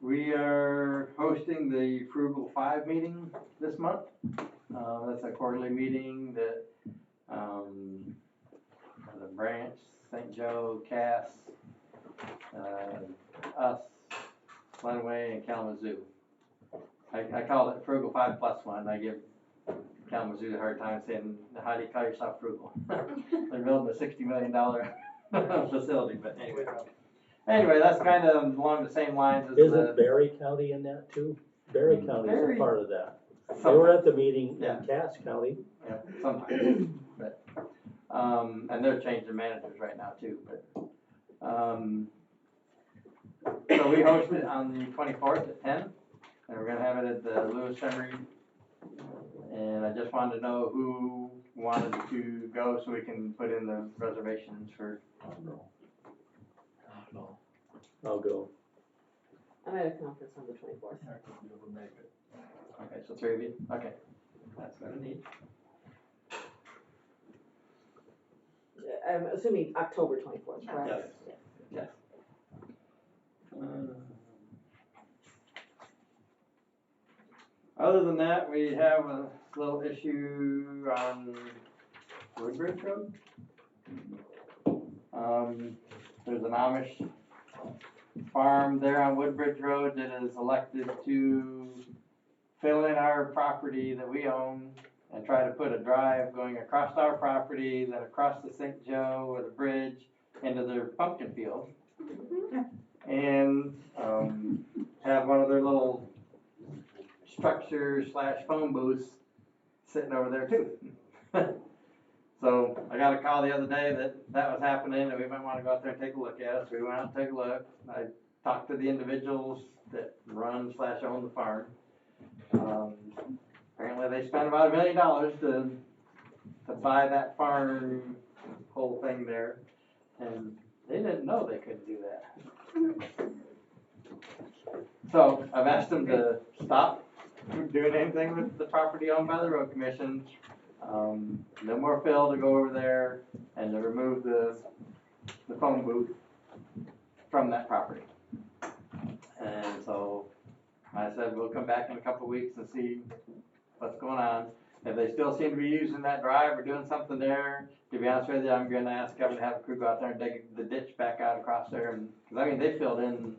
We are hosting the Frugal 5 meeting this month. That's a quarterly meeting that the branch, St. Joe, Cass, us, Glenway, and Kalamazoo. I call it Frugal 5 plus 1. I give Kalamazoo a hard time saying, how do you call yourself frugal? They're building a $60 million facility, but anyway. Anyway, that's kind of along the same lines as Isn't Berry County in that too? Berry County is a part of that. They were at the meeting in Cass County. Yeah, sometimes. But, and they're changing managers right now too. But so we host it on the 24th at 10, and we're gonna have it at the Lewis Emery. And I just wanted to know who wanted to go so we can put in the reservations for. I'll go. I'm at a conference on the 24th. Okay, so 3 of you? Okay. That's gonna need. I'm assuming October 24th, correct? Yes. Yes. Other than that, we have a little issue on Woodbridge Road. There's an Amish farm there on Woodbridge Road that is elected to fill in our property that we own and try to put a drive going across our property, then across the St. Joe with a bridge into their pumpkin field. And have one of their little structure / phone booths sitting over there too. So I got a call the other day that was happening and we might want to go out there and take a look at it. So we went out and take a look. I talked to the individuals that run / own the farm. Apparently they spent about $1 million to buy that farm whole thing there, and they didn't know they couldn't do that. So I've asked them to stop doing anything with the property owned by the road commission. No more fill to go over there, and to remove the phone booth from that property. And so I said we'll come back in a couple of weeks and see what's going on. If they still seem to be using that drive or doing something there, to be honest with you, I'm going to ask Kevin to have a crew go out there and dig the ditch back out across there. And because I mean they filled in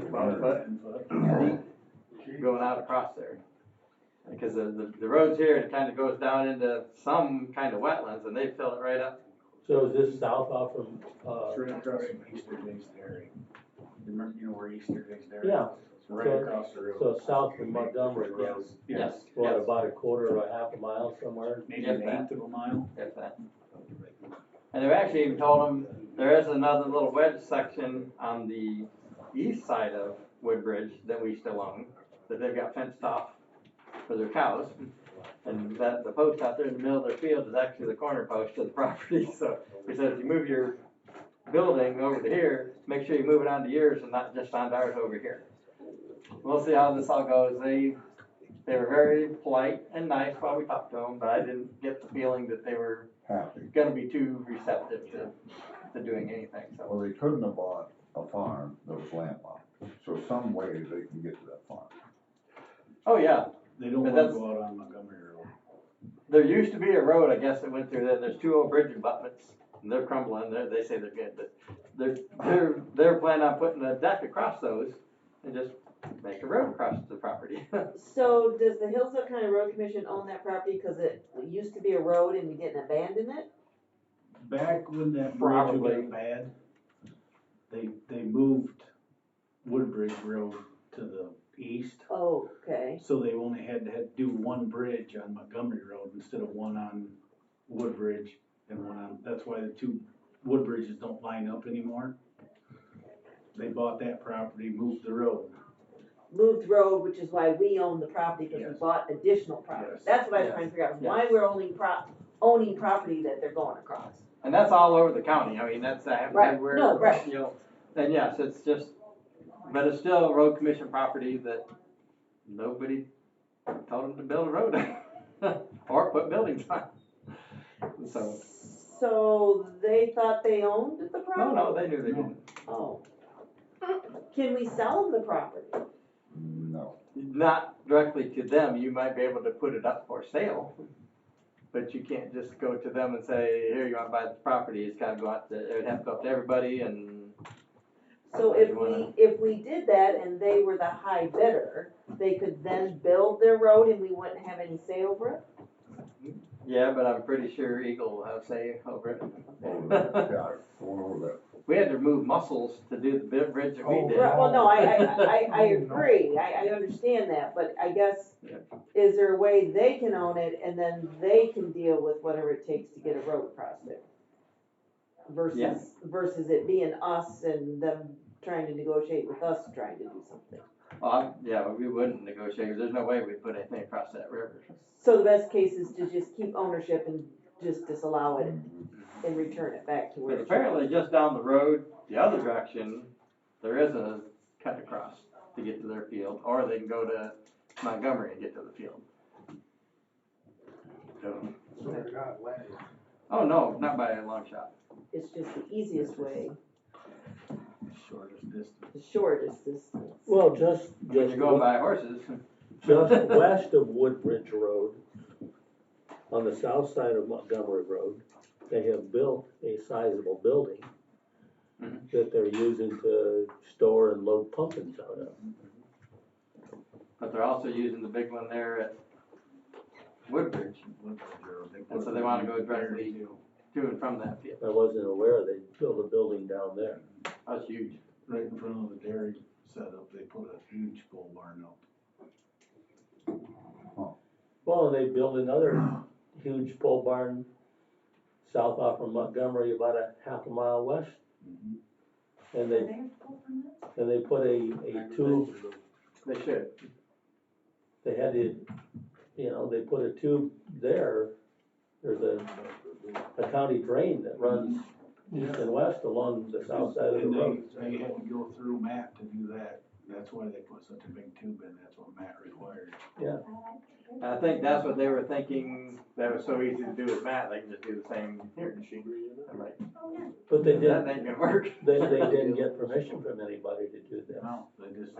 12 foot deep going out across there. Because the road's here and it kind of goes down into some kind of wetlands and they filled it right up. So is this south off of? Straight across from Easter Diggs Dairy. You know where Easter Diggs Dairy? Yeah. It's right across the road. So south from Montgomery Road. Yes. What, about a quarter or a half a mile somewhere? Maybe an eighth of a mile. If that. And they've actually even told them there is another little wedge section on the east side of Woodbridge that we still own, that they've got fenced off for their cows. And that the post out there in the middle of their field is actually the corner post of the property. So we said if you move your building over to here, make sure you move it onto yours and not just onto ours over here. We'll see how this all goes. They were very polite and nice while we talked to them, but I didn't get the feeling that they were going to be too receptive to doing anything. So. Well, they couldn't have bought a farm that was landlocked, so some way they can get to that farm. Oh yeah. They don't want to go out on Montgomery Road. There used to be a road, I guess, that went through there. There's 2 old bridge abutments, and they're crumbling. They say they're good, but they're planning on putting a deck across those and just make a road across the property. So does the Hillsdale County Road Commission own that property because it used to be a road and we didn't abandon it? Back when that Probably. bridge got bad, they moved Woodbridge Road to the east. Oh, okay. So they only had to do one bridge on Montgomery Road instead of one on Woodbridge and one on, that's why the 2 Woodbridges don't line up anymore. They bought that property, moved the road. Moved road, which is why we own the property, because we Yes. bought additional property. Yes. That's what I was trying to figure out, why we're owning property that they're going across. And that's all over the county. I mean, that's Right. everywhere. No, right. You know, and yes, it's just, but it's still road commission property that nobody told them to build a road or put buildings on. So they thought they owned the property? no, they knew they didn't. Oh. Can we sell them the property? No. Not directly to them, you might be able to put it up for sale, but you can't just go to them and say, here, you wanna buy this property, it's gotta go out to, it would have to go up to everybody and. So if we did that and they were the high bidder, they could then build their road and we wouldn't have any say over it? Yeah, but I'm pretty sure Eagle will have say over it. Yeah, going over that. We had to remove muscles to do the bridge that we did. Well, no, I agree, I understand that, but I guess, is there a way they can own it and then they can deal with whatever it takes to get a road across it? Yeah. Versus it being us and them trying to negotiate with us trying to do something. Yeah, we wouldn't negotiate, 'cause there's no way we'd put anything across that river. So the best case is to just keep ownership and just disallow it and return it back to where But it apparently just down the road, the other direction, there is a cut across to get to their field, or they can go to Montgomery and get to the field. So- So they're not letting. Oh, no, not by a long shot. It's just the easiest way, Shortest distance. the shortest distance. Well, just When you're going by horses. just west of Woodbridge Road, on the south side of Montgomery Road, they have built a sizable building Mhm. that they're using to store and load pumpkins out of. But they're also using the big one there at Woodbridge, and so they wanna go directly to and from that field. I wasn't aware they built a building down there. That's huge. Right in front of the dairy setup, they put a huge pole barn up. Well, and they built another huge pole barn south off from Montgomery, about a half a mile west. And they put a tube, They should. they had it, they put a tube there. There's a county drain that runs east and west along the south side of the And road. they had to go through Matt to do that. That's why they put such a big tube in, that's what Matt required. And I think that's what they were thinking, that was so easy to do with Matt, they can just do the same here in Sheet. I'm like, But they that didn't, ain't gonna work. they didn't get permission from anybody to do that. No, they just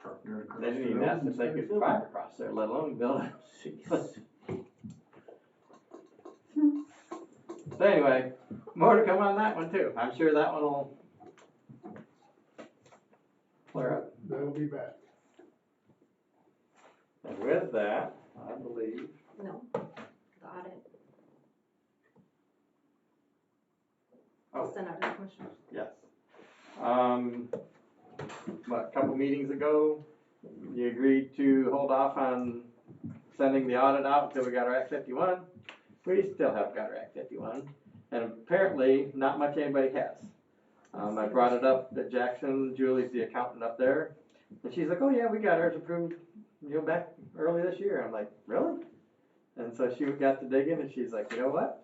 trucked dirt across. They didn't even the ask road if they and could started drive across there, let alone build it. Jeez. So anyway, more to come on that one too. I'm sure that one will clear up. They'll be back. And with that, I believe, No, the audit. Oh. Send out to the commissioners. yes. What, a couple meetings ago, you agreed to hold off on sending the audit out until we got our Act 51. We still haven't got our Act 51, and apparently not much anybody has. I brought it up at Jackson, Julie's the accountant up there, and she's like, oh yeah, we got ours approved, back early this year. I'm like, really? And so she got to digging, and she's like, you know what?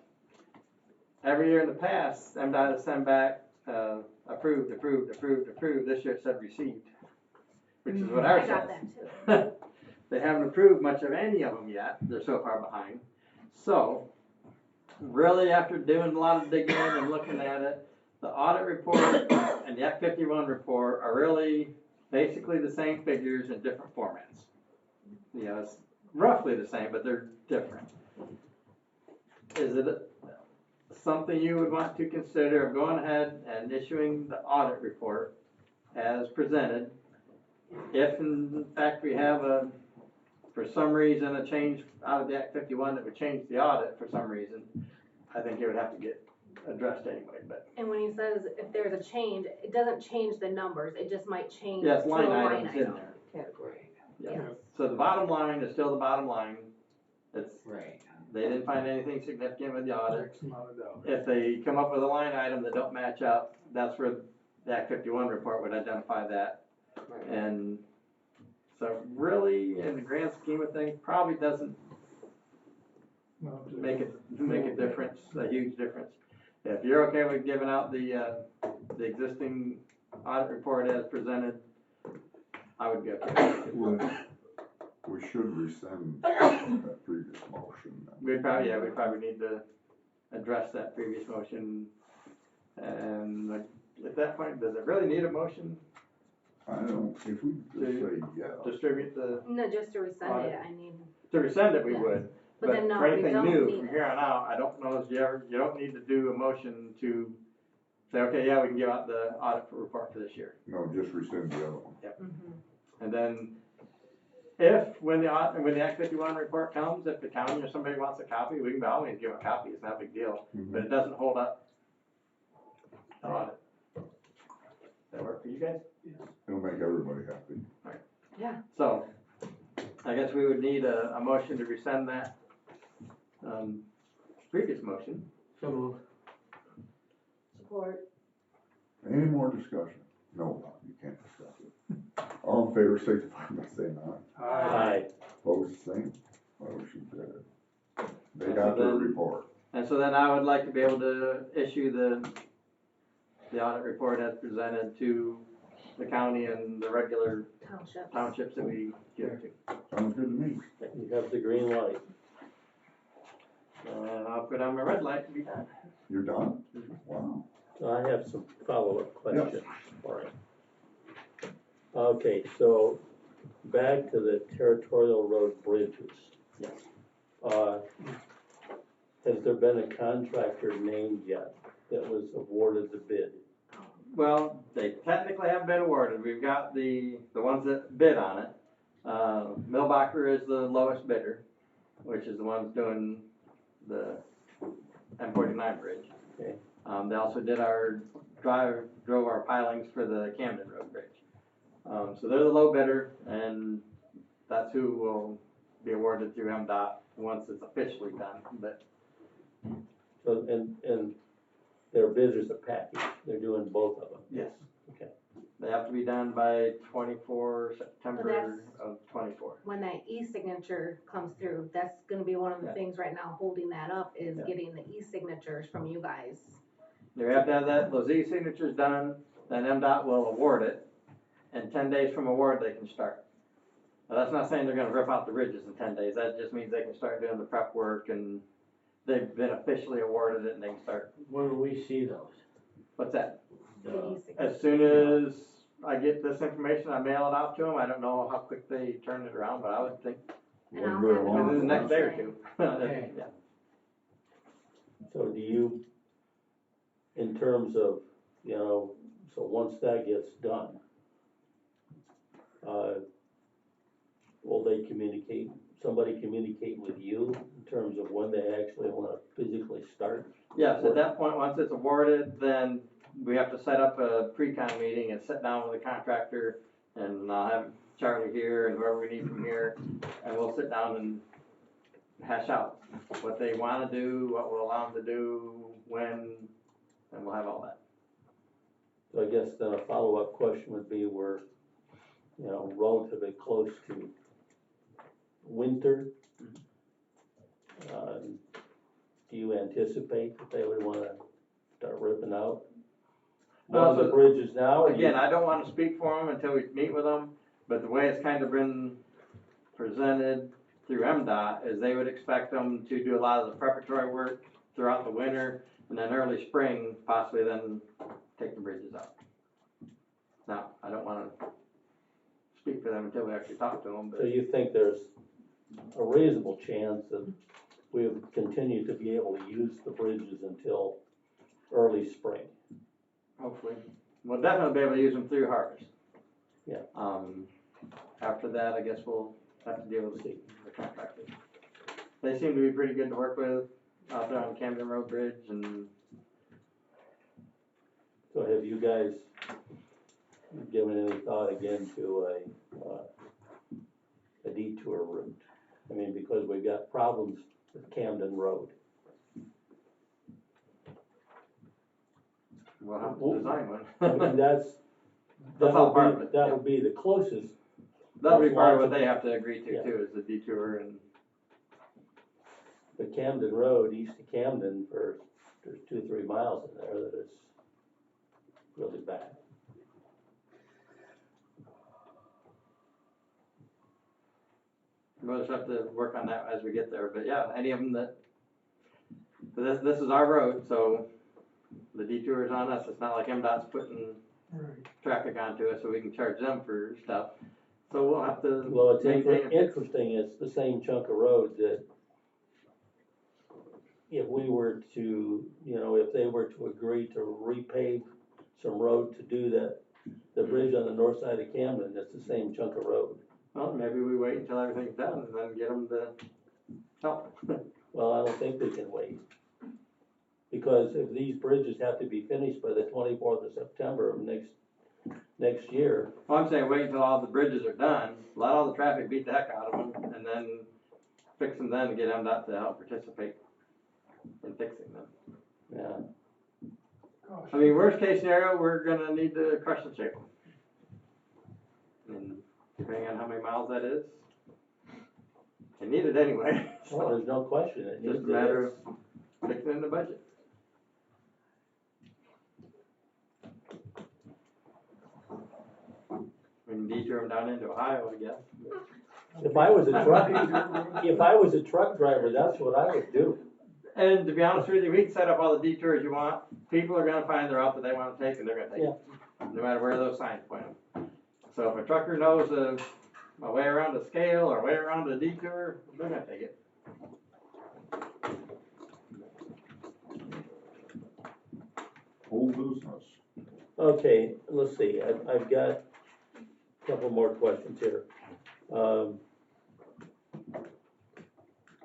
Every year in the past, MDOT send back, approved, this year it said received, which is what ours I got says. that too. They haven't approved much of any of them yet, they're so far behind. So, really after doing a lot of digging and looking at it, the audit report and the Act 51 report are really basically the same figures in different formats. It's roughly the same, but they're different. Is it something you would want to consider of going ahead and issuing the audit report as presented? If in fact we have for some reason a change out of the Act 51 that would change the audit for some reason, I think it would have to get addressed anyway, but. And when he says if there's a change, it doesn't change the numbers, it just might change Yes, to a line line items in item. there. Category. Yeah. Yes. So the bottom line is still the bottom line. It's, Right. they didn't find anything significant with the audit. X amount of dollars. If they come up with a line item that don't match up, that's where the Act 51 report would identify that. And so really, in the grand scheme of things, probably doesn't No, just- make a difference, a huge difference. If you're okay with giving out the existing audit report as presented, I would be okay with it. Well, we should rescind that previous motion. then. We'd probably need to address that previous motion. And like, at that point, does it really need a motion? I don't, if we just say yeah, distribute the, No, just to resend it, I need, to rescind it, we Yeah. would. but then But no, for we anything don't new, need from it. here on out, I don't know if you don't need to do a motion to say, okay, yeah, we can give out the audit report for this year. no, just rescind the other one. Mhm. And then if, when the Act 51 report comes, if the county or somebody wants a copy, we can by all means give them a copy, it's not a big deal. But it doesn't hold up the audit. Does that work for you guys? It'll make everybody happy. So, I guess we would need a motion to rescind that, previous motion. So moved. Support. Any more discussion? No, you can't discuss it. All in favor, signify by saying aye. Aye. Opposed, same. Motion carried. They got their report. And so then I would like to be able to issue the audit report as presented to the county and the regular Township. townships that we give to. Sounds good to me. You have the green light. And I'll put on my red light to be done. You're done? Wow. So I have some follow-up questions for you. Okay, so back to the territorial road bridges. Yes. Has there been a contractor named yet that was awarded the bid? Well, they technically have been awarded. We've got the ones that bid on it. Millbacher is the lowest bidder, which is the ones doing the M49 bridge. Okay. They also did drove our pilings for the Camden Road Bridge. So they're the low bidder, and that's who will be awarded through MDOT once it's officially done. But So, and their bids is a package, they're doing both of them? yes, Okay. they have to be done by 24 September that's- of 24. When that e-signature comes through, that's gonna be one of the Yeah. things right now holding that up, is Yeah. getting the e-signatures from you guys. They have to have those e-signatures done, then MDOT will award it, and 10 days from award, they can start. Now, that's not saying they're gonna rip out the ridges in 10 days, that just means they can start doing the prep work, and they've been officially awarded it, and they can start. When will we see those? What's that? The e-signature. As soon as I get this information, I mail it out to them, I don't know how quick they turn it around, but I would think And I'll Wasn't very have it long within the ago. next day or two. Okay. Yeah. So do you, in terms of, so once that gets done, will they somebody communicate with you in terms of when they actually wanna physically start? Yes, at that point, once it's awarded, then we have to set up a pre-con meeting and sit down with the contractor, and I'll have Charlie here and whoever we need from here, and we'll sit down and hash out what they wanna do, what we'll allow them to do, when, and we'll have all that. So I guess then a follow-up question would be, we're, relatively close to winter. Do you anticipate that they would wanna start ripping out one of the So, bridges now? or you- Again, I don't wanna speak for them until we meet with them, but the way it's kind of been presented through MDOT is they would expect them to do a lot of the preparatory work throughout the winter, and then early spring, possibly then take the bridges out. Now, I don't wanna speak for them until we actually talk to them, So but you think there's a reasonable chance that we would continue to be able to use the bridges until early spring? hopefully, we'll definitely be able to use them through harvest. Yeah. After that, I guess we'll have to deal with the contractors. They seem to be pretty good to work with out there on Camden Road Bridge, and So have you guys given any thought again to a detour route? I mean, because we've got problems with Camden Road. we'll have to design one. I mean, That's all part of it, that yeah. would be the closest. That'll be part of what they have to agree to Yeah. too, is the detour, and The Camden Road, east of Camden, there's 2 or 3 miles in there that is really bad. we'll just have to work on that as we get there, but yeah, any of them that, this is our road, so the detour is on us, it's not like MDOT's putting Right. traffic onto it, so we can charge them for stuff. So we'll have to Well, it's maintain it. interesting, it's the same chunk of road that if we were to, if they were to agree to repave some road to do that, the bridge on the north side of Camden, it's the same chunk of road. Well, maybe we wait until everything's done and then get them to help. Well, I don't think they can wait. Because if these bridges have to be finished by the 24th of September of next year, Well, I'm saying wait until all the bridges are done, let all the traffic beat the heck out of them, and then fix them then and get MDOT to help participate in fixing them. yeah. Gosh. I mean, worst case scenario, we're gonna need to crush and shape them. And depending on how many miles that is, they need it anyway. Well, there's no question, it It's needs just a matter it. of fixing in the budget. We can detour them down into Ohio, I guess. If I was a truck driver, that's what I would do. And to be honest with you, we can set up all the detours you want. People are gonna find the route that they wanna take and they're gonna take it. No matter where those signs point them. So if a trucker knows a way around a scale or a way around a detour, they're gonna take it. Whole business. Okay, let's see, I've got a couple more questions here.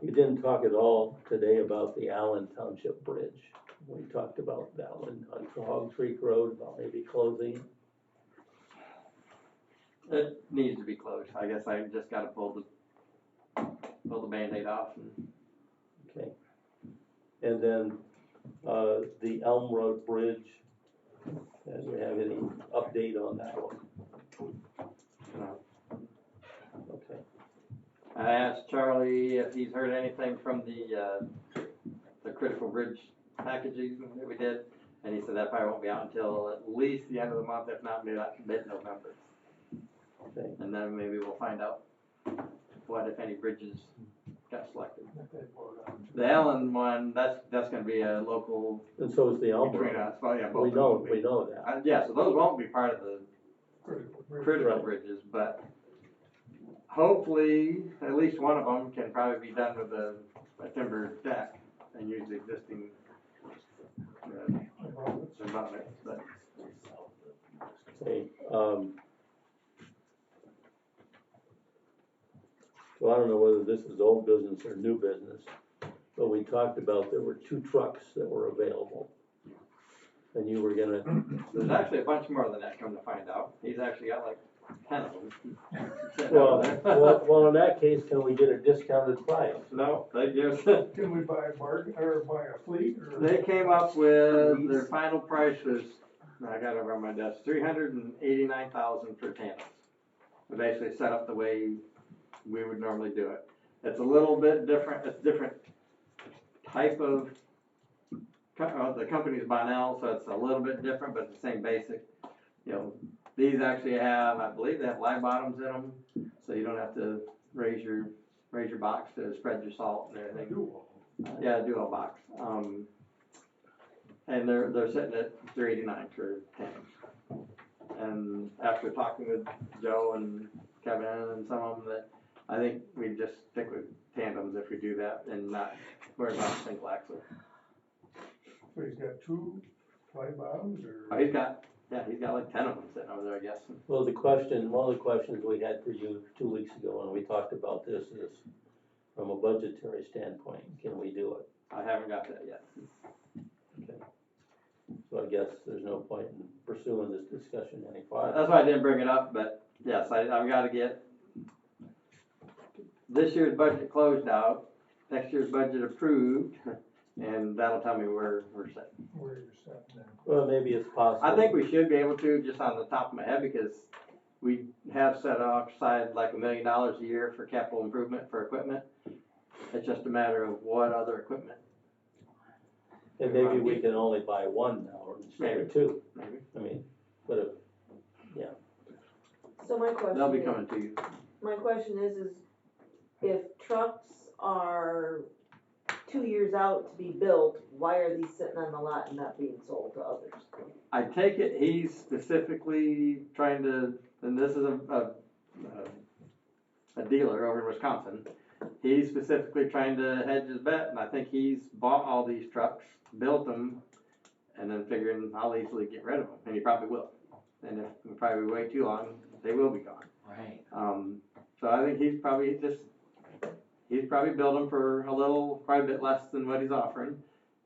You didn't talk at all today about the Allen Township Bridge. We talked about that one on Hog Creek Road, about maybe closing. It needs to be closed. I guess I just gotta pull the Band-Aid off and Okay. And then, the Elm Road Bridge, do we have any update on that one? Okay. I asked Charlie if he's heard anything from the critical bridge packaging that we did, and he said that probably won't be out until at least the end of the month, if not mid-November. Okay. And then maybe we'll find out what, if any, bridges got selected. The Allen one, that's gonna be a local And so is the Elm between Road. us. Well, yeah, both We of them will be. know that. Yeah, so those won't be part of the critical Right. bridges, but hopefully, at least one of them can probably be done with a timber deck and use the existing abutments, but Okay, so I don't know whether this is old business or new business, but we talked about there were 2 trucks that were available. And you were gonna, there's actually a bunch more than that, come to find out. He's actually got like 10 of them. sitting over there. well, in that case, can we get a discounted price? No, they just, Can we buy a bargain, or buy a fleet, or? they came up with, their final price was, I got it over on my desk, $389,000 for tandems. We basically set up the way we would normally do it. It's a little bit different, it's different type of, the company's Bonnell, so it's a little bit different, but it's the same basic. These actually have, I believe they have live bottoms in them, so you don't have to raise your box to spread your salt and everything. Yeah, duo box. And they're sitting at $389 for tandems. And after talking with Joe and Kevin and some of them, that I think we just stick with tandems if we do that and not worry about single axle. So he's got 2 fly bottoms, or? Oh, he's got like 10 of them sitting over there, I guess. Well, one of the questions we had for you 2 weeks ago when we talked about this is, from a budgetary standpoint, can we do it? I haven't got that yet. Okay. So I guess there's no point in pursuing this discussion any farther. That's why I didn't bring it up, but yes, I've gotta get this year's budget closed out, next year's budget approved, and that'll tell me where we're sitting. Where you're set now. Well, maybe it's possible. I think we should be able to, just on the top of my head, because we have set aside like $1 million a year for capital improvement for equipment. It's just a matter of what other equipment. And maybe we can only buy 1 now instead of 2. Maybe. I mean, but So my question They'll be is- coming to you. My question is if trucks are 2 years out to be built, why are these sitting on the lot and not being sold to others? I take it he's specifically trying to, and this is a dealer over in Wisconsin. He's specifically trying to hedge his bet, and I think he's bought all these trucks, built them, and then figuring I'll easily get rid of them, and he probably will. And if we probably wait too long, they will be gone. Right. So I think he's probably built them for quite a bit less than what he's offering,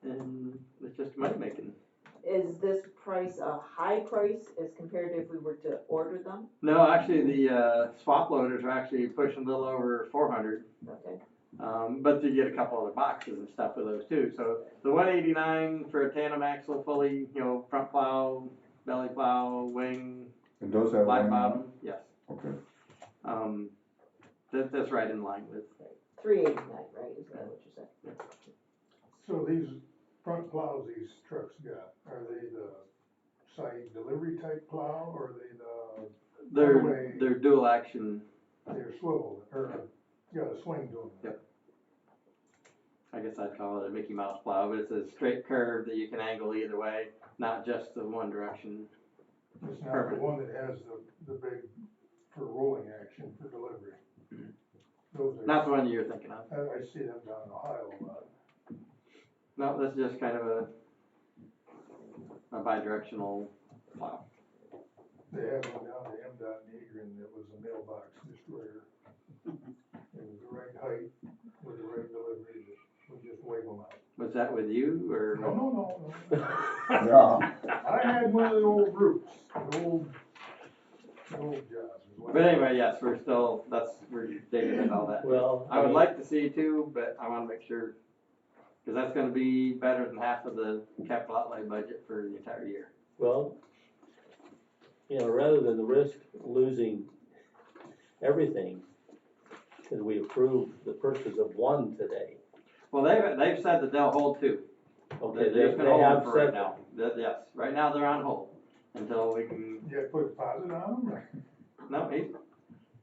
and it's just money making. Is this price a high price as compared to if we were to order them? No, actually, the swap loaders are actually pushing a little over 400. Okay, But you get a couple other boxes and stuff with those too. So the 189 for a tandem axle, fully, front plow, belly plow, wing, It does have light one on bottom, yes. it? Okay. That's right in line with. 389, right, is that what you're saying? So these front plows these trucks got, are they the side delivery type plow, or are they They're dual action. they're swivel, or got a swing to them? Yep. I guess I'd call it a Mickey Mouse plow, but it's a straight curve that you can angle either way, not just the one direction. It's not Perfect. the one that has the big, for rolling action for delivery. Those are, Not the one you're thinking of. I see them down in Ohio a lot. No, that's just kind of a bi-directional plow. They had one down to MDOT in Eagan that was a mailbox destroyer. It was the right height with the right delivery, but we just wave them out. Was that with you or? No. Yeah, I had one of the old routes, the old jobs. But anyway, yes, we're digging in all that. Well, I would like to see two, but I wanna make sure, cause that's gonna be better than half of the capital outlay budget for the entire year. well, rather than the risk losing everything, can we approve the purchase of one today? Well, they've said that they'll hold two. Okay, They're just gonna hold them for right said now. Yes, right now they're on hold until we can, You had to put a deposit on them, or? no, he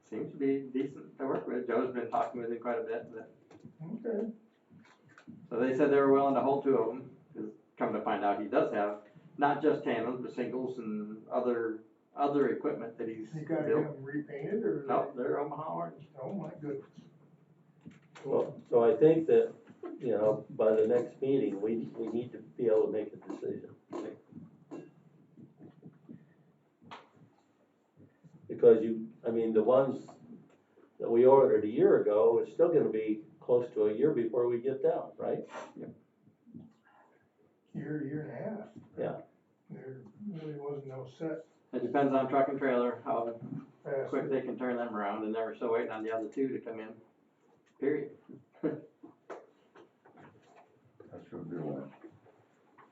seems to be decent to work with. Joe's been talking with him quite a bit, but. Okay. So they said they were willing to hold two of them, 'cause come to find out he does have, not just tandems, but singles and other equipment that he's You gotta get built. them repainted, or? No, they're Omaha orange. Oh, my goodness. Well, so I think that, by the next meeting, we need to be able to make a decision. Because the ones that we ordered a year ago is still gonna be close to a year before we get down, right? Year and a half. Yeah. There really wasn't no set It depends on truck and trailer, how fast. quick they can turn them around, and they were still waiting on the other two to come in, period. that's gonna be one.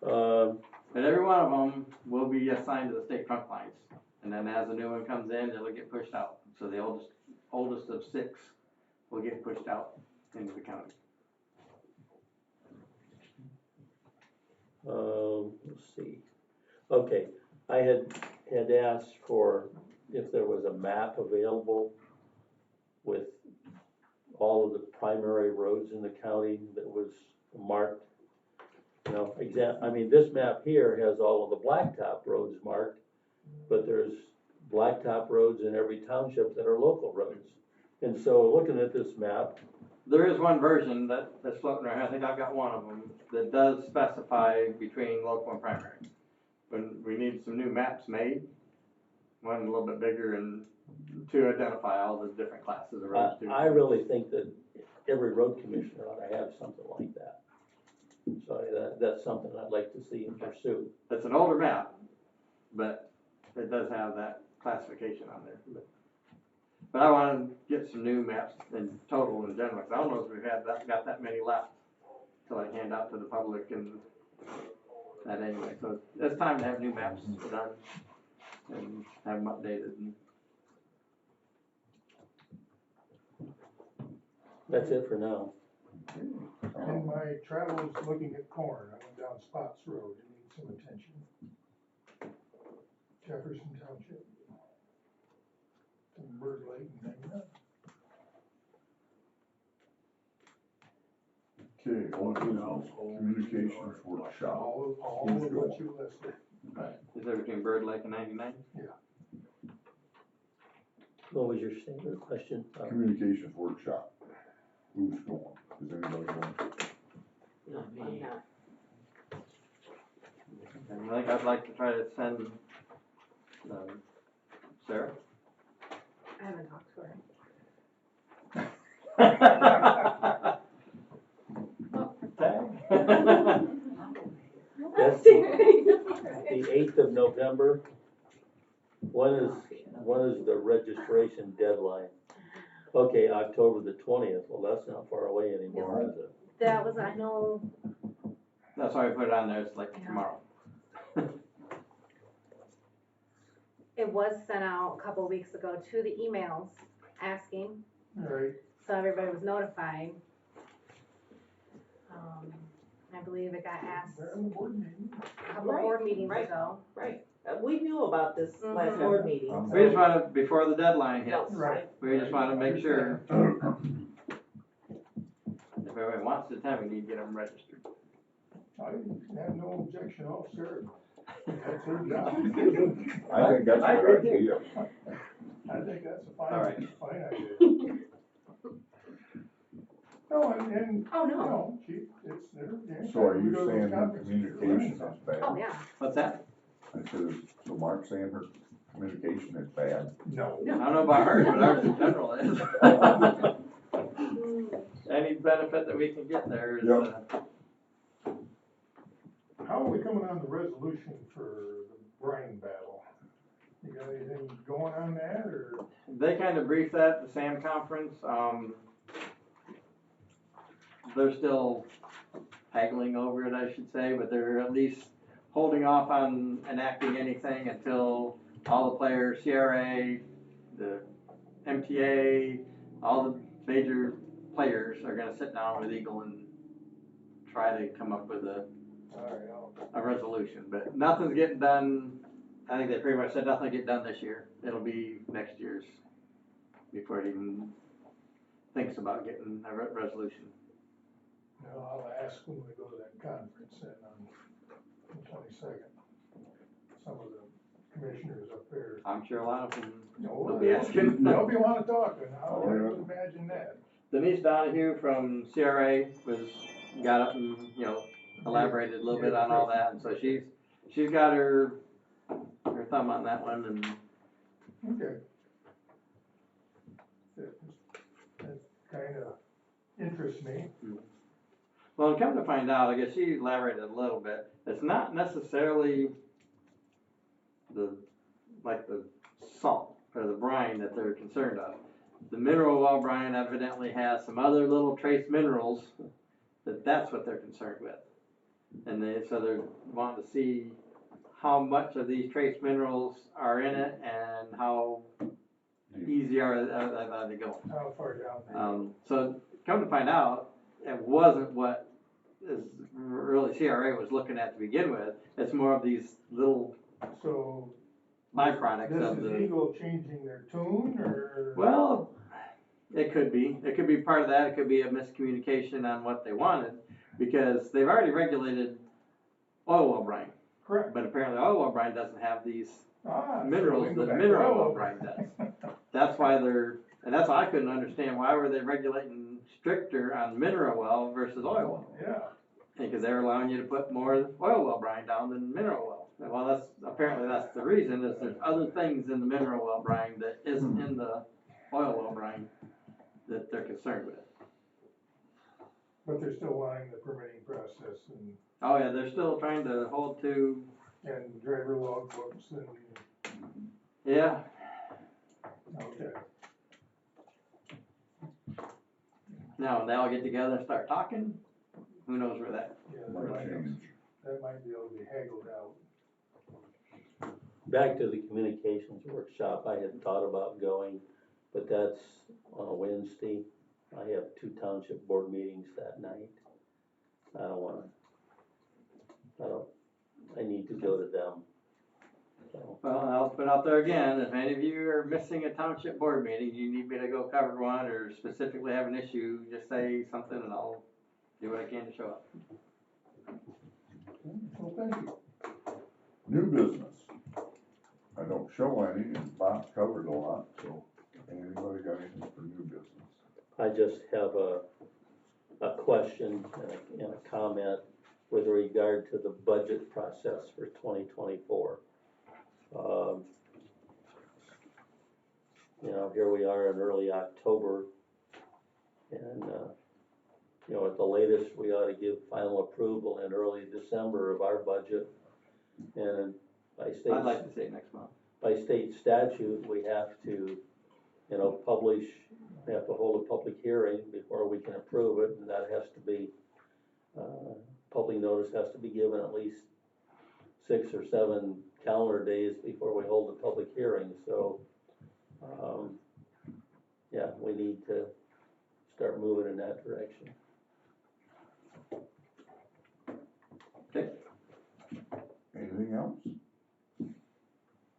But every one of them will be assigned to the state trunk lines, and then as a new one comes in, it'll get pushed out. So the oldest of 6 will get pushed out into the county. Let's see. Okay, I had asked for if there was a map available with all of the primary roads in the county that was marked. This map here has all of the blacktop roads marked, but there's blacktop roads in every township that are local roads. And so looking at this map, There is one version that's floating around, I think I've got one of them, that does specify between local and primary. When we need some new maps made, one a little bit bigger and to identify all the different classes of roads too. I really think that every road commissioner ought to have something like that. So that's something I'd like to see and pursue. It's an older map, but it does have that classification on there. But I want to get some new maps in total in general, 'cause I don't know if we've got that many left to like hand out to the public and that anyway. So it's time to have new maps done and have them updated. That's it for now. In my travels looking at corn, I went down Spots Road, it needs some attention. Jefferson Township. Some bird lake and hanging up. Okay, Okay, old business, communications workshop. All Who's of what going? you listed. Is that between Bird Lake and 99? What was your statement, question? Communications workshop. Who's going? Is anybody going? No, I'm not. And I think I'd like to try to send, Sarah? I haven't talked to her. That's the 8th of November. When is the registration deadline? Okay, October the 20th. Well, that's not far away anymore, is it? That was, I know, That's why I put it on there, it's like Yeah. tomorrow. it was sent out a couple of weeks ago to the emails asking, Right, so everybody was notified. I believe it got asked they're in the board meeting. a couple of board meetings Right. ago. Right, we knew about this last Mhm. board meeting. We just so- wanna, before the deadline hits, Right. we just wanna make sure. If everybody wants to attend, we need to get them registered. I have no objection, I'll serve. That's her job. I think that's a good idea. I think that's a All right. fine idea. No, and, Oh, you no. know, it's their. So are you saying her communication is bad? Oh, yeah. What's that? I said, so Mark's saying her communication is bad? No. I don't know about hers, but ours in general is. Any benefit that we can get there is, How are we coming on the resolution for the brine battle? You got anything going on that, or? they kind of briefed that at the SAM conference, they're still haggling over it, I should say, but they're at least holding off on enacting anything until all the players, CRA, the MTA, all the major players are gonna sit down with Eagle and try to come up with a resolution, but nothing's getting done. I think they pretty much said nothing will get done this year. It'll be next year's before it even thinks about getting a resolution. No, I'll ask when we go to that conference then on the 22nd. Some of the commissioners up there. I'm sure a lot of them No, will be asking. They'll be wanting to talk, and I Oh, yeah. would imagine that. Denise Donahue from CRA got up and, elaborated a little bit on all that, and so she's got her thumb on that one, and Okay. That kinda interests me. well, come to find out, I guess she elaborated a little bit. It's not necessarily the salt or the brine that they're concerned of. The mineral well brine evidently has some other little trace minerals that's what they're concerned with. And so they're wanting to see how much of these trace minerals are in it and how easy are they going. How far down So come to find out, it wasn't what is really CRA was looking at to begin with. It's more of these little So byproducts of this is the. Eagle changing their tune, or? Well, it could be. It could be part of that. It could be a miscommunication on what they wanted, because they've already regulated oil well brine. Correct. But apparently oil well brine doesn't have these So minerals we go that back mineral to well oil. brine does. That's why that's why I couldn't understand, why were they regulating stricter on mineral well versus oil well? Yeah. Because they were allowing you to put more oil well brine down than mineral well. Well, that's the reason, is there's other things in the mineral well brine that isn't in the oil well brine that they're concerned with. But they're still wanting the permitting process and Oh yeah, they're still trying to hold to, driver log books and, yeah, okay. now when they all get together and start talking, who knows where that. Yeah, Might change. that might be able to be haggled out. Back to the communications workshop, I had thought about going, but that's on a Wednesday. I have 2 township board meetings that night. I need to go to them. So, Well, I'll put out there again, if any of you are missing a township board meeting, you need me to go cover one or specifically have an issue, just say something and I'll do what I can to show up. Well, thank you. New business. I don't show any, and Bob covered a lot, so anybody got anything for new business? I just have a question and a comment with regard to the budget process for 2024. You know, here we are in early October, and, you know, at the latest, we ought to give final approval in early December of our budget. And by I'd like to see it next month. by state statute, we have to, you know, we have to hold a public hearing before we can approve it, and that has to be, public notice has to be given at least 6 or 7 calendar days before we hold the public hearing, so, yeah, we need to start moving in that direction. Okay. Anything else?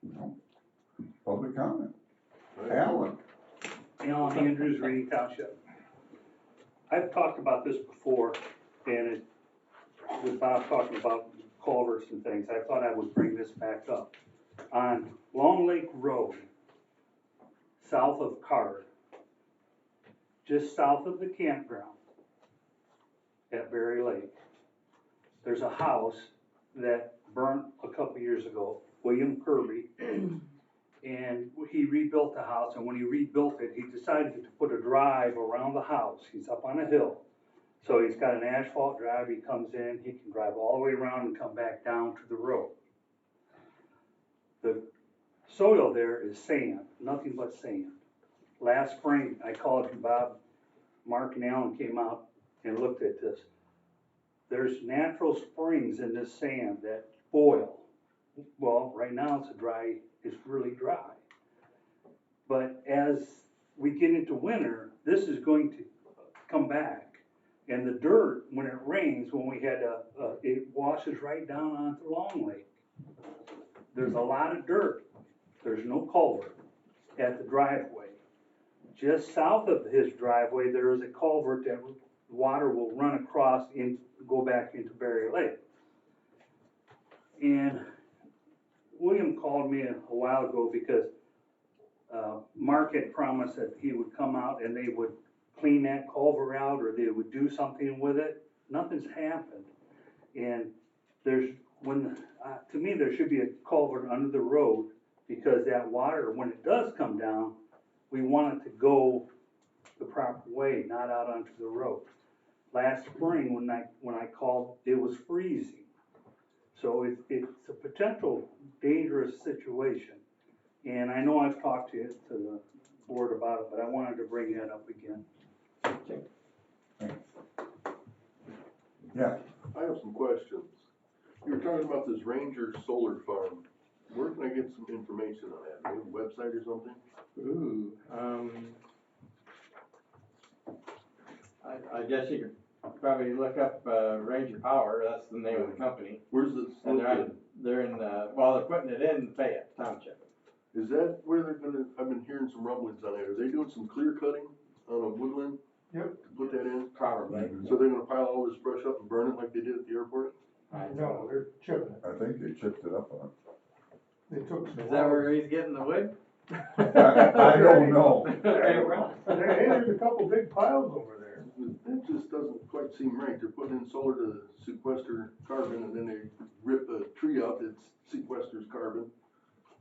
No? Public comment? Alan? Alan Andrews, Reading Township. I've talked about this before, and with Bob talking about culverts and things, I thought I would bring this back up. On Long Lake Road, south of Card, just south of the campground at Berry Lake, there's a house that burnt a couple years ago, William Kirby. And he rebuilt the house, and when he rebuilt it, he decided to put a drive around the house. He's up on a hill. So he's got an asphalt drive, he comes in, he can drive all the way around and come back down to the road. The soil there is sand, nothing but sand. Last spring, I called you, Bob, Mark and Alan came out and looked at this. There's natural springs in this sand that boil. Well, right now it's really dry. But as we get into winter, this is going to come back. And the dirt, when it rains, when we had it washes right down onto Long Lake. There's a lot of dirt. There's no culvert at the driveway. Just south of his driveway, there is a culvert that water will run across and go back into Berry Lake. And William called me a while ago because Mark had promised that he would come out and they would clean that culvert out or they would do something with it. Nothing's happened. And to me, there should be a culvert under the road because that water, when it does come down, we want it to go the proper way, not out onto the road. Last spring, when I called, it was freezing. So it's a potential dangerous situation. And I know I've talked to the board about it, but I wanted to bring that up again. Thanks. Yeah, I have some questions. You were talking about this Ranger Solar Farm. Where can I get some information on that? Maybe a website or something? Ooh, I guess you could probably look up Ranger Power, that's the name of the company. Where's this And located? they're in, they're putting it in Fayette Township. Is that where they're gonna, I've been hearing some rumblings on it. Are they doing some clear cutting on a woodland? Yep. To put that in? Probably. So they're gonna pile all this brush up and burn it like they did at the airport? No, they're chipping it. I think they chipped it up on. They took some. Is that where he's getting the wood? I don't know. There's a couple big piles over there. It just doesn't quite seem right. They're putting in solar to sequester carbon and then they rip a tree out that sequesters carbon.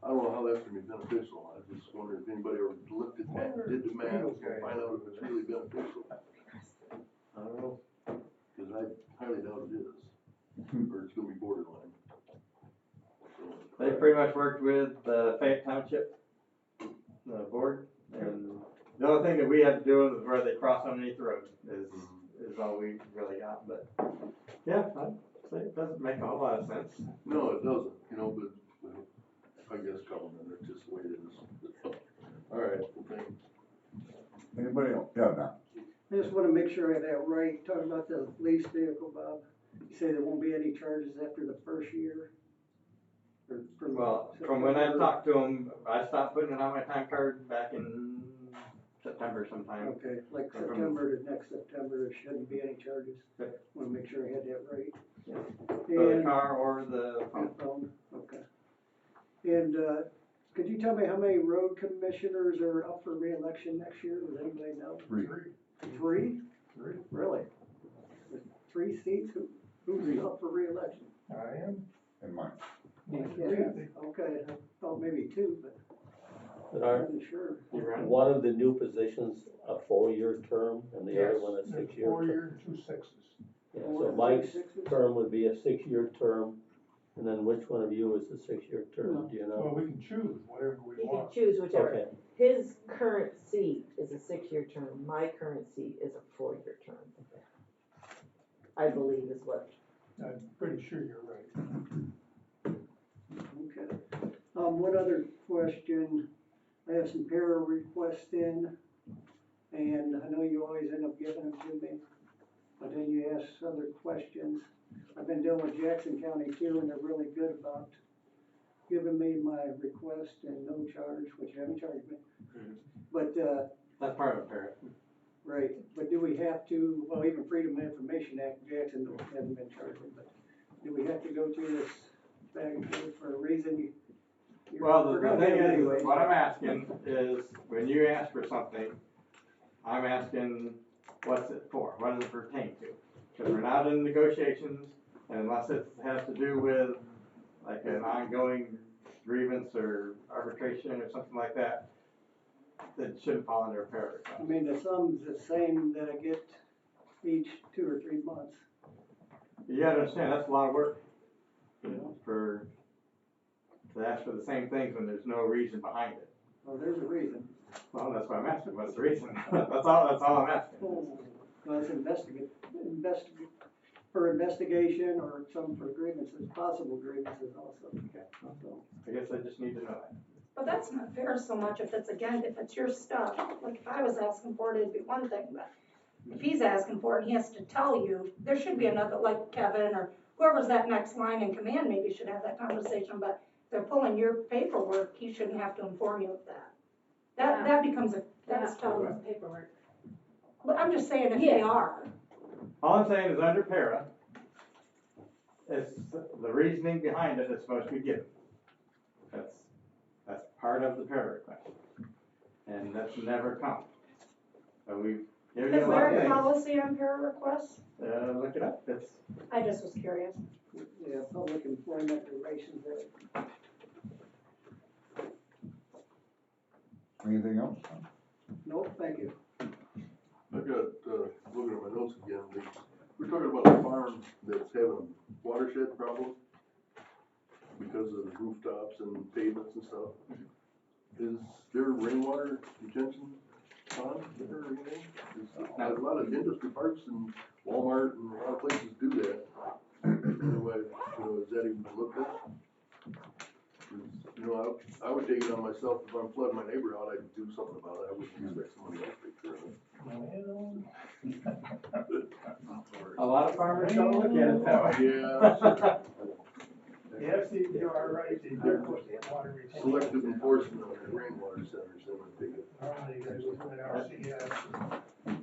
I don't know how that's gonna be beneficial. I just wonder if anybody ever looked at that, did the math, and find out if it's really beneficial. I don't know. Cause I highly doubt it is, or it's gonna be borderline. They pretty much worked with the Fayette Township, the board, and the only thing that we had to do was where they cross underneath the road is all we really got, but yeah, I'd say it doesn't make a whole lot of sense. No, it doesn't, you know, but I guess government, it's just the way it is. All right, well, thanks. Anybody else? Yeah, now. I just wanna make sure I have that right, talking about the lease vehicle, Bob, you say there won't be any charges after the first year? Well, from when I talked to them, I stopped putting it on my time card back in September. September sometime. Okay, like From- September to next September, there shouldn't be any charges. Okay. Wanna make sure I had that right. Yeah. For the And, car or the phone. phone, okay. And, could you tell me how many road commissioners are up for reelection next year? Does anybody know? 3. Three? Three. Really? There's 3 seats? Who's up for reelection? I am. And mine. Okay, I thought maybe 2, but But I aren't wasn't sure. You run? one of the new positions a 4-year term and the other Yes, one a there's 6-year? 4 term? year and 2 6s. Yeah, Four so and Mike's 6 sixes? term would be a 6-year term, and then which one of you is the 6-year term, do you know? Well, we can choose whatever we You can want. choose whichever. Okay, His current seat is a 6-year term, my current seat is a 4-year term. I believe is what, I'm pretty sure you're right. Okay. One other question, I have some para requests in, and I know you always end up giving them to me, but then you ask other questions. I've been dealing with Jackson County too, and they're really good about giving me my request and no charge, which you haven't charged me. But, That's part of it. right, but do we have to, well, even Freedom of Information Act, Jackson hasn't been charging, but do we have to go through this back and forth for a reason? Well, We're the gonna thing do it is, anyway. what I'm asking is, when you ask for something, I'm asking, what's it for? What does it pertain to? Because we're not in negotiations, and unless it has to do with like an ongoing grievance or arbitration or something like that, it shouldn't fall under a paragraph. I mean, the sum's the same that I get each 2 or 3 months, You gotta understand, that's a lot of work you know, to ask for the same things when there's no reason behind it. well, there's a reason. Well, that's what I'm asking, what's the reason? That's all I'm asking. Well, it's for investigation or some for grievances, possible grievances also. Okay. So, I guess I just need to know that. But that's not fair so much if it's your stuff, like if I was asking for it, it'd be one thing, but if he's asking for it, he has to tell you, there should be another, like Kevin or whoever's that next line in command maybe should have that conversation, but if they're pulling your paperwork, he shouldn't have to inform you of that. That becomes that's tough. paperwork. But I'm just saying if they are, All I'm saying is under para, it's, the reasoning behind it is supposed to be given. That's part of the para request. And that's never come. So we've given you is a lot there of a things. policy on para requests? Look it up, it's, I just was curious. yeah, Public Employment Relations Act. Anything else? Nope, thank you. I got, looking at my notes again, we're talking about a farm that's having a watershed problem because of the rooftops and pavements and stuff. Is there rainwater detention pond there or anything? A lot of industry parks and Walmart and a lot of places do that. Anyway, has that even been looked at? I would take it on myself, if I'm flooding my neighbor out, I'd do something about it, I wouldn't expect somebody else to take care of it. a lot of farmers don't look at it that way. Yeah, Yes, you are right, they do put water retention. selective enforcement of the rainwater centers, they would take it. Normally, you guys look at RCS.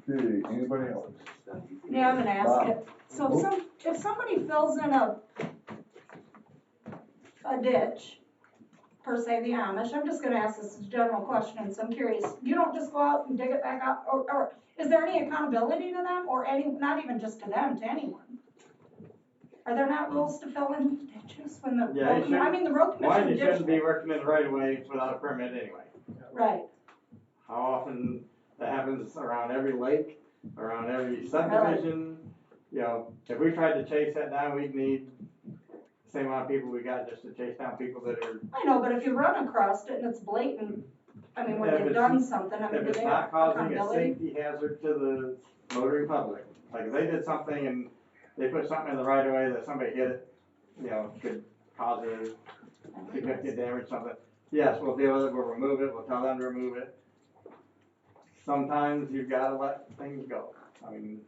Okay, anybody else? Yeah, I'm gonna ask it. So if somebody fills in a ditch, per se, the Amish, I'm just gonna ask this as a general question, so I'm curious, you don't just go out and dig it back up, or is there any accountability to them, or not even just to them, to anyone? Are there not rules to fill in ditches when the, Yeah, you I mean, the road One, commission you shouldn't be ditch, working in the right of way without a permit anyway. right, How often that happens around every lake, around every subdivision, if we tried to chase that down, we'd need the same amount of people we got just to chase down people that are, I know, but if you run across it and it's blatant, I mean, when If you've it's- done something, I mean, if do it's they not have causing a accountability? safety hazard to the motoring public. Like if they did something and they put something in the right of way that somebody hit it, could cause a significant damage, something. Yes, we'll deal with it, we'll remove it, we'll tell them to remove it. Sometimes you've gotta let things go. I mean,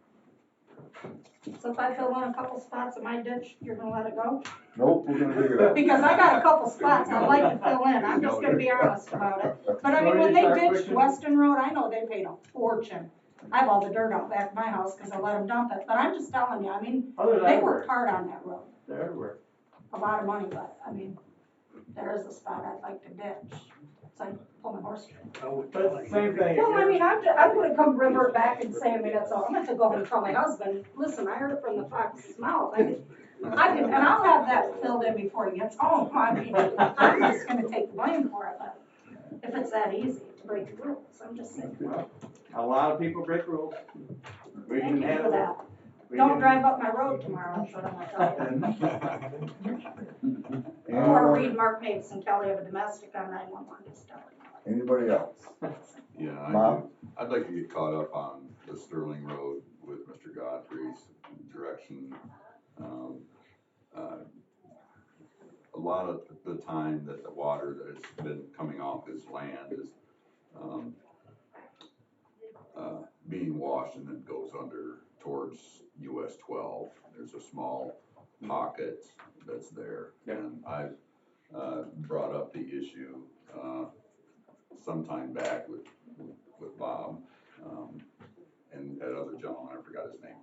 So if I fill in a couple spots in my ditch, you're gonna let it go? Nope, we're gonna dig it up. Because I got a couple spots I'd like to fill in, I'm just gonna be honest about it. But I mean, when they ditched Weston Road, I know they paid a fortune. I have all the dirt out back of my house because I let them dump it, but I'm just telling you, I mean, they worked hard on that road. They're everywhere. A lot of money, but, I mean, there is a spot I'd like to ditch. It's like pulling a horse trade. But it's the same thing. Well, I mean, I'm gonna come revert back and say, I mean, that's all, I'm gonna have to go home and tell my husband, listen, I heard it from the fox's mouth. I can, and I'll have that filled in before he gets home. I mean, I'm just gonna take the blame for it, but if it's that easy to break the rules, I'm just saying. Well, a lot of people break rules. We Thank can you for handle that. we Don't can- drive up my road tomorrow, I'm sure I'm gonna tell you. Or Anyone- read Mark Mapes and Kelly have a domestic on 911, just tell you. Anybody else? Yeah, Bob? I'd like to get caught up on the Sterling Road with Mr. Godfrey's direction. A lot of the time that the water that has been coming off his land is being washed and then goes under towards US 12. There's a small pocket that's there. Yep. And I've brought up the issue sometime back with Bob and that other gentleman, I forgot his name,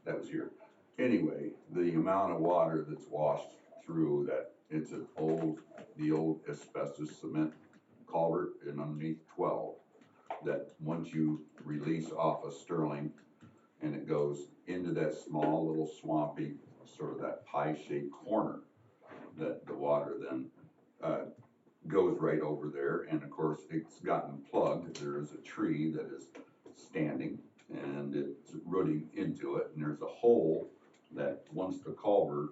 that was here. Anyway, the amount of water that's washed through that, it's the old asbestos cement culvert in underneath 12, that once you release off of Sterling and it goes into that small little swampy, sort of that pie-shaped corner, that the water then goes right over there, and of course it's gotten plugged. There is a tree that is standing and it's rooting into it, and there's a hole that once the culvert,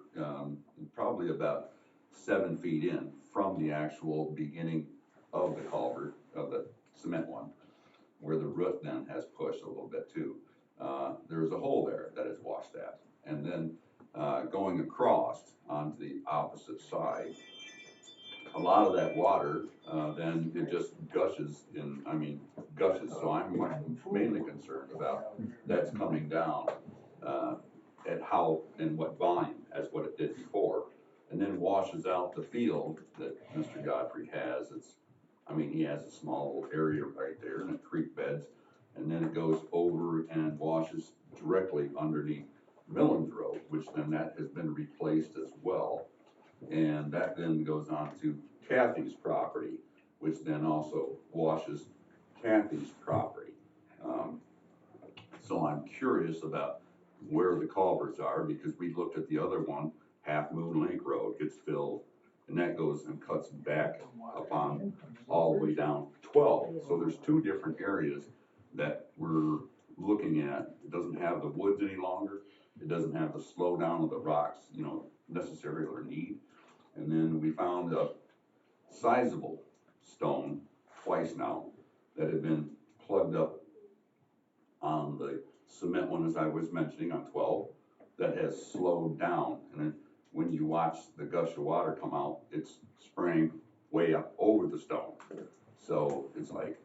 probably about 7 feet in from the actual beginning of the culvert, of the cement one, where the root then has pushed a little bit too. There's a hole there that is washed at, and then going across onto the opposite side, a lot of that water, then it just gushes gushes, so I'm mainly concerned about that's coming down, at how and what volume as what it did before, and then washes out the field that Mr. Godfrey has. He has a small little area right there and it creek beds, and then it goes over and washes directly underneath Millens Road, which then that has been replaced as well. And that then goes on to Kathy's property, which then also washes Kathy's property. So I'm curious about where the culverts are, because we looked at the other one, Half Moon Lake Road gets filled, and that goes and cuts back upon all the way down 12. So there's two different areas that we're looking at. It doesn't have the woods any longer. It doesn't have the slow down of the rocks, necessary or need. And then we found a sizable stone twice now that had been plugged up on the cement one, as I was mentioning, on 12, that has slowed down. And then when you watch the gush of water come out, it's spraying way up over the stone. So it's like,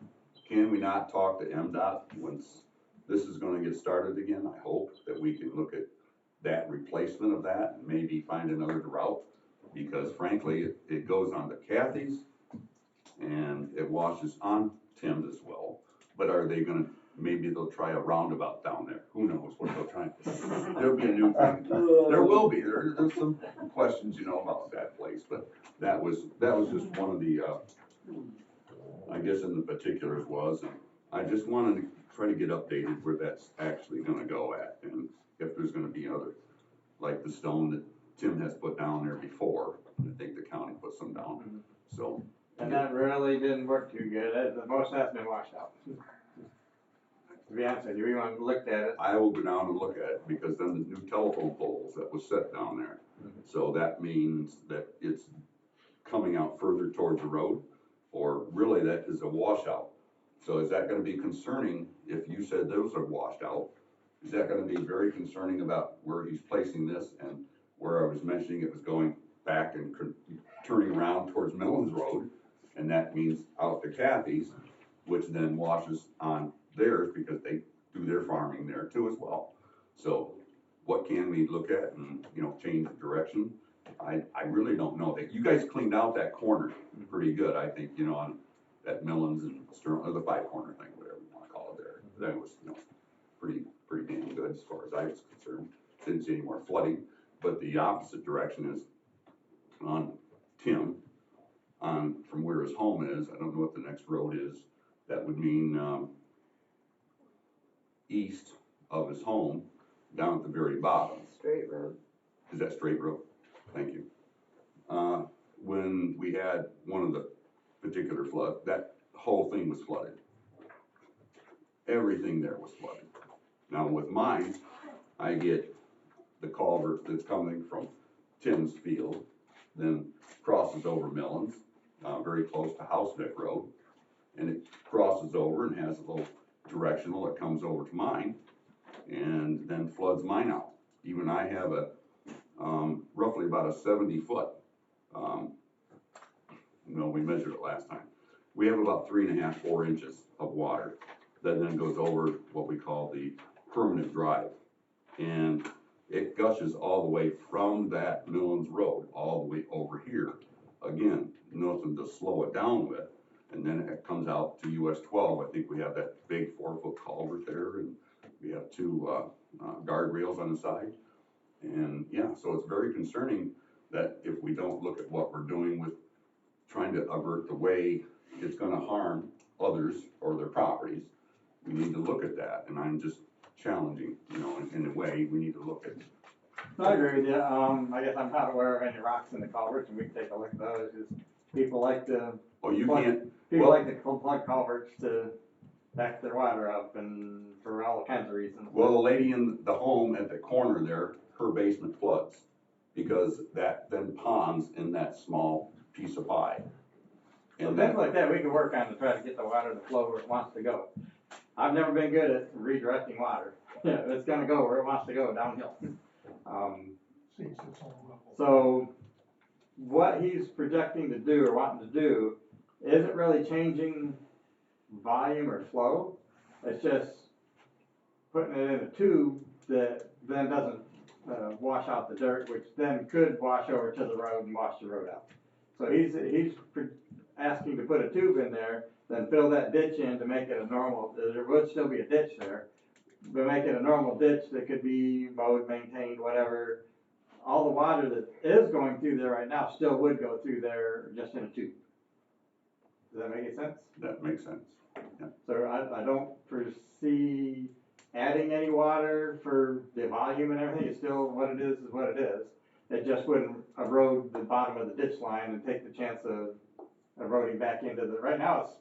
can we not talk to MDOT once this is gonna get started again? I hope that we can look at that replacement of that and maybe find another route, because frankly, it goes on to Kathy's and it washes on Tim's as well. But are they gonna, maybe they'll try a roundabout down there. Who knows what they'll try. There'll be a new thing. There will be. There's some questions, about that place, but that was just one of the, I guess in the particulars was, and I just wanted to try to get updated where that's actually gonna go at, and if there's gonna be other, like the stone that Tim has put down there before. I think the county put some down, so. And that really didn't work too good. Most of that's been washed out. To be honest with you, we went and looked at it. I will go down and look at it, because then the new telephone poles that was set down there. So that means that it's coming out further towards the road, or really that is a washout. So is that gonna be concerning if you said those are washed out? Is that gonna be very concerning about where he's placing this, and where I was mentioning it was going back and turning around towards Millens Road? And that means out to Kathy's, which then washes on theirs, because they do their farming there too as well. So what can we look at and, change the direction? I really don't know. You guys cleaned out that corner pretty good, I think, on that Millens and Sterling, or the five corner thing, whatever you wanna call it there. That was, pretty damn good as far as I was concerned. Didn't see any more flooding, but the opposite direction is on Tim, from where his home is. I don't know what the next road is. That would mean, east of his home, down at the very bottom. Straight road. Is that straight road? Thank you. When we had one of the particular flood, that whole thing was flooded. Everything there was flooded. Now with mine, I get the culvert that's coming from Tim's field, then crosses over Millens, very close to Houseneck Road, and it crosses over and has a little directional that comes over to mine, and then floods mine out. Even I have a roughly about a 70-foot. We measured it last time. We have about 3.5, 4 inches of water that then goes over what we call the permanent drive, and it gushes all the way from that Millens Road all the way over here. Again, nothing to slow it down with, and then it comes out to US 12. I think we have that big 4-foot culvert there, and we have 2 guardrails on the side. And yeah, so it's very concerning that if we don't look at what we're doing with trying to avert the way it's gonna harm others or their properties, we need to look at that. And I'm just challenging, in a way, we need to look at. I agree with you. I guess I'm not aware of any rocks in the culverts, and we can take a look at those, because people like to. Oh, you plug, can't. People like to plug culverts to back their water up, and for all kinds of reasons. Well, the lady in the home at the corner there, her basement floods, because that then ponds in that small piece of pie. And things like that we can work on to try to get the water to flow where it wants to go. I've never been good at redirecting water. It's gonna go where it wants to go, downhill. Sees its own level. So what he's projecting to do or wanting to do isn't really changing volume or flow. It's just putting it in a tube that then doesn't wash out the dirt, which then could wash over to the road and wash the road out. So he's asking to put a tube in there, then fill that ditch in to make it a normal, there would still be a ditch there, but make it a normal ditch that could be mowed, maintained, whatever. All the water that is going through there right now still would go through there just in a tube. Does that make any sense? That makes sense. Yeah. So I don't foresee adding any water for the volume and everything. It's still what it is what it is. It just wouldn't erode the bottom of the ditch line and take the chance of eroding back into the, right now it's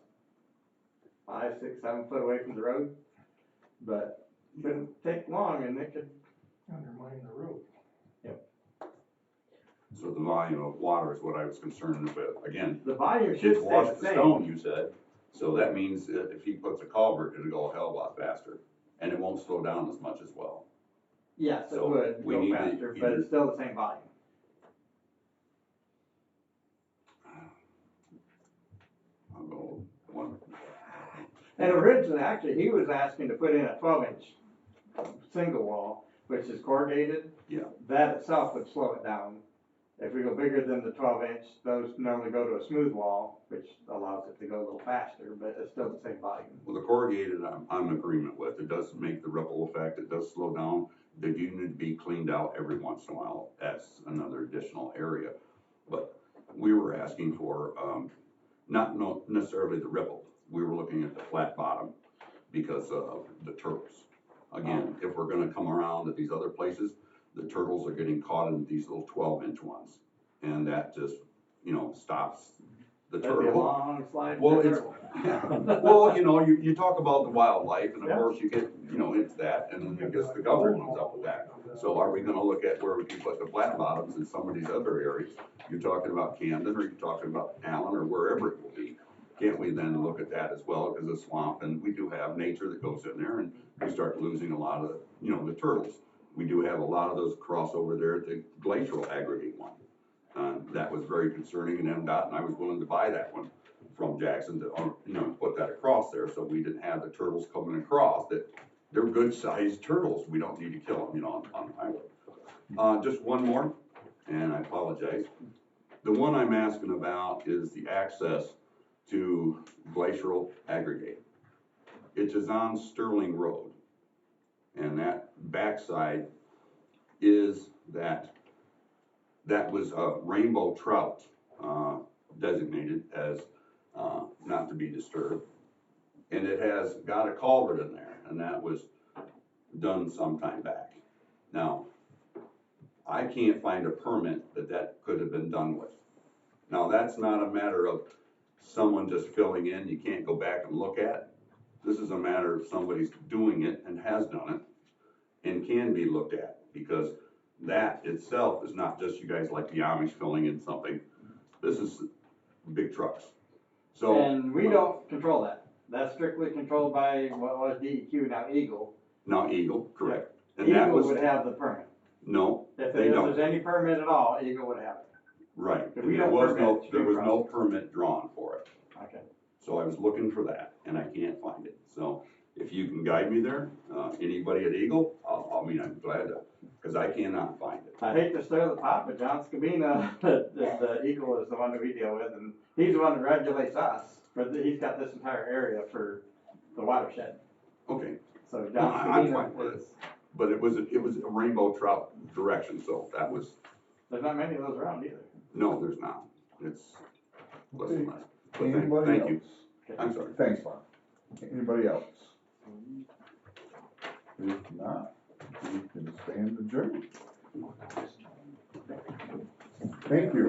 5, 6, 7 foot away from the road, but it wouldn't take long and it could Undermine the road. So the volume of water is what I was concerned with. Again, the volume should it's stay washed the the same. stone, you said. So that means that if he puts a culvert, it'll go a hell of a lot faster, and it won't slow down as much as well. Yes, it So would we go need to faster, but either- it's still the same volume. I'll go one. And originally, actually, he was asking to put in a 12-inch single wall, which is corrugated. Yeah. That itself would slow it down. If we go bigger than the 12-inch, those normally go to a smooth wall, which allows it to go a little faster, but it's still the same volume. Well, the corrugated, I'm in agreement with. It does make the ripple effect. It does slow down. They do need to be cleaned out every once in a while. That's another additional area. But we were asking for, not necessarily the ripple. We were looking at the flat bottom because of the turtles. Again, if we're gonna come around at these other places, the turtles are getting caught in these little 12-inch ones. And that just, stops the That'd be a turtle. long slide. Well, for a it's, turtle. yeah. Well, you talk about the wildlife, and of Yeah. course you get, into that, and I guess the governor comes up with that. So are we gonna look at where we can put the flat bottoms in some of these other areas? You're talking about Camden, or you're talking about Allen, or wherever it will be. Can't we then look at that as well, because the swamp, and we do have nature that goes in there, and we start losing a lot of, the turtles. We do have a lot of those cross over there at the glacial aggregate one. That was very concerning in MDOT, and I was willing to buy that one from Jackson to, put that across there, so we didn't have the turtles coming across that they're good sized turtles, we don't need to kill them, on the highway. Just one more, and I apologize. The one I'm asking about is the access to glacial aggregate. It is on Sterling Road, and that backside is that was a rainbow trout, designated as, not to be disturbed. And it has got a culvert in there, and that was done some time back. Now, I can't find a permit that could have been done with. Now, that's not a matter of someone just filling in, you can't go back and look at. This is a matter of somebody's doing it and has done it and can be looked at, because that itself is not just you guys like the Amish filling in something. This is big trucks. So. And we don't control that. That's strictly controlled by what was DEQ, now Eagle. Now Eagle, correct. And that Eagle was, would have the permit. no, If they don't. there's any permit at all, Eagle would have it. Right, If and we there don't was no, permit there was no stream permit drawn for it. Okay. So I was looking for that, and I can't find it. So if you can guide me there, anybody at Eagle, I'm glad to, because I cannot find it. I hate to stir the pot, but John Scabina, the Eagle is the one that we deal with, and he's the one that regulates us. He's got this entire area for the watershed. Okay, So No, John I'm fine Scabina with is, but it was a rainbow trout direction, so that was, there's not many of those around either. no, there's not. It's less Okay. and less. But thank Anybody else? you. I'm sorry. Thanks, Bob. Anybody else? If not, we can stand adjourned. Thank you.